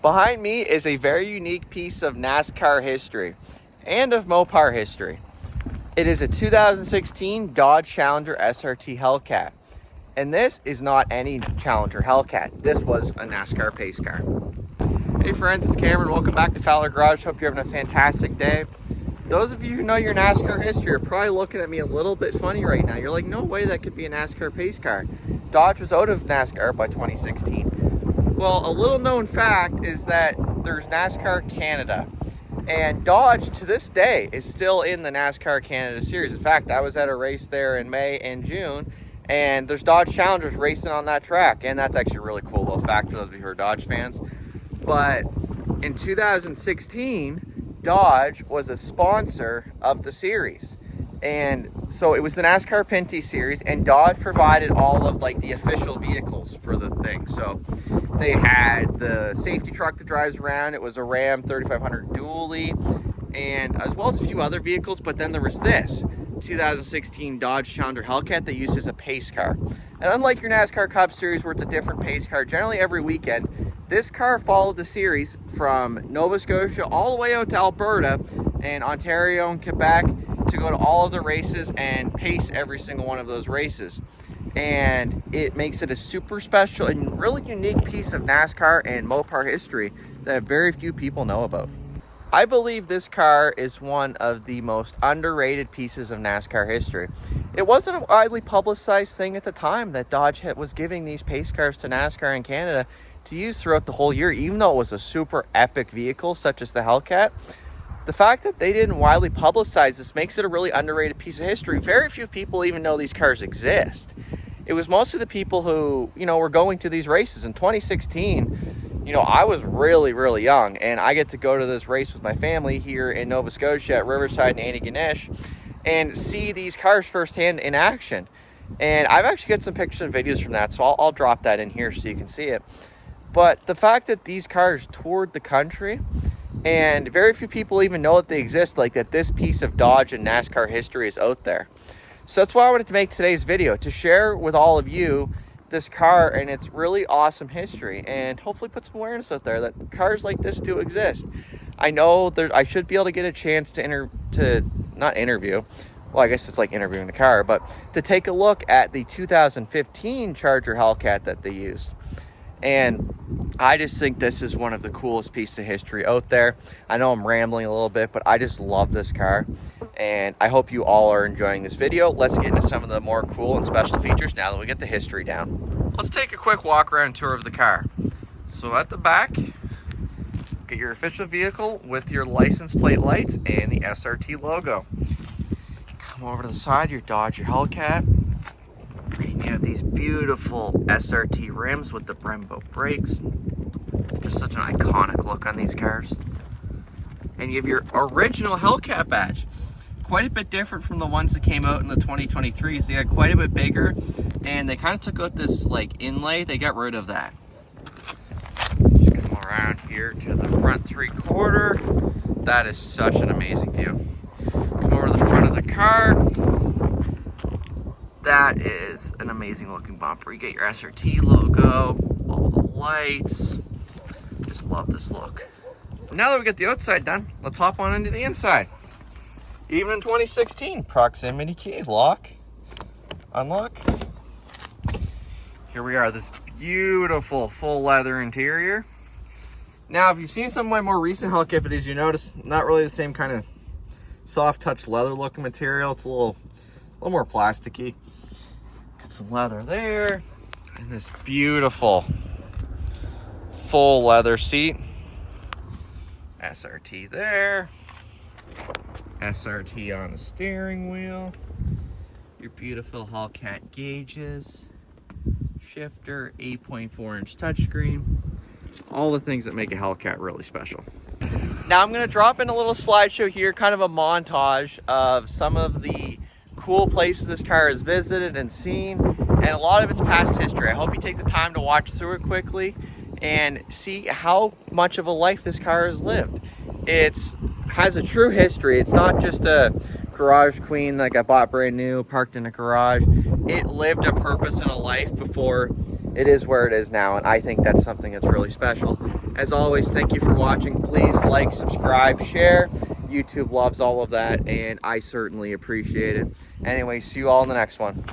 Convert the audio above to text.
Behind me is a very unique piece of NASCAR history and of Mopar history. It is a 2016 Dodge Challenger SRT Hellcat. And this is not any Challenger Hellcat. This was a NASCAR pace car. Hey friends, it's Cameron. Welcome back to Fowler Garage. Hope you're having a fantastic day. Those of you who know your NASCAR history are probably looking at me a little bit funny right now. You're like, no way that could be a NASCAR pace car. Dodge was out of NASCAR by 2016. Well, a little known fact is that there's NASCAR Canada. And Dodge, to this day, is still in the NASCAR Canada series. In fact, I was at a race there in May and June, and there's Dodge Challengers racing on that track. And that's actually a really cool little fact for those of you who are Dodge fans. But in 2016, Dodge was a sponsor of the series. And so it was the NASCAR Pinty series, and Dodge provided all of like the official vehicles for the thing. So they had the safety truck that drives around. It was a Ram 3500 dually, and as well as a few other vehicles. But then there was this 2016 Dodge Challenger Hellcat that used as a pace car. And unlike your NASCAR Cup series where it's a different pace car, generally every weekend, this car followed the series from Nova Scotia all the way out to Alberta and Ontario and Quebec to go to all of the races and pace every single one of those races. And it makes it a super special and really unique piece of NASCAR and Mopar history that very few people know about. I believe this car is one of the most underrated pieces of NASCAR history. It wasn't a widely publicized thing at the time that Dodge was giving these pace cars to NASCAR in Canada to use throughout the whole year, even though it was a super epic vehicle such as the Hellcat. The fact that they didn't widely publicize this makes it a really underrated piece of history. Very few people even know these cars exist. It was mostly the people who, were going to these races. In 2016, I was really, really young, and I get to go to this race with my family here in Nova Scotia at Riverside and Antigonish and see these cars firsthand in action. And I've actually got some pictures and videos from that, so I'll drop that in here so you can see it. But the fact that these cars toured the country, and very few people even know that they exist, like that this piece of Dodge and NASCAR history is out there. So that's why I wanted to make today's video, to share with all of you this car and its really awesome history, and hopefully put some awareness out there that cars like this do exist. I know I should be able to get a chance to not interview, well, I guess it's like interviewing the car, but to take a look at the 2015 Charger Hellcat that they used. And I just think this is one of the coolest pieces of history out there. I know I'm rambling a little bit, but I just love this car. And I hope you all are enjoying this video. Let's get into some of the more cool and special features now that we get the history down. Let's take a quick walk around tour of the car. So at the back, get your official vehicle with your license plate lights and the SRT logo. Come over to the side, your Dodge, your Hellcat. And you have these beautiful SRT rims with the Brembo brakes. Just such an iconic look on these cars. And you have your original Hellcat badge. Quite a bit different from the ones that came out in the 2023s. They got quite a bit bigger, and they kind of took out this like inlay. They got rid of that. Just come around here to the front 3/4. That is such an amazing view. Come over to the front of the car. That is an amazing looking bumper. You get your SRT logo, all the lights. Just love this look. Now that we get the outside done, let's hop on into the inside. Even in 2016, proximity key, lock, unlock. Here we are, this beautiful full leather interior. Now, if you've seen some of my more recent Hellcat videos, you notice not really the same kind of soft touch leather looking material. It's a little more plasticky. Got some leather there, and this beautiful full leather seat. SRT there. SRT on the steering wheel. Your beautiful Hellcat gauges. Shifter, 8.4-inch touchscreen. All the things that make a Hellcat really special. Now I'm going to drop in a little slideshow here, kind of a montage of some of the cool places this car has visited and seen, and a lot of its past history. I hope you take the time to watch through it quickly and see how much of a life this car has lived. It has a true history. It's not just a garage queen like I bought brand new, parked in a garage. It lived a purpose and a life before it is where it is now, and I think that's something that's really special. As always, thank you for watching. Please like, subscribe, share. YouTube loves all of that, and I certainly appreciate it. Anyway, see you all in the next one.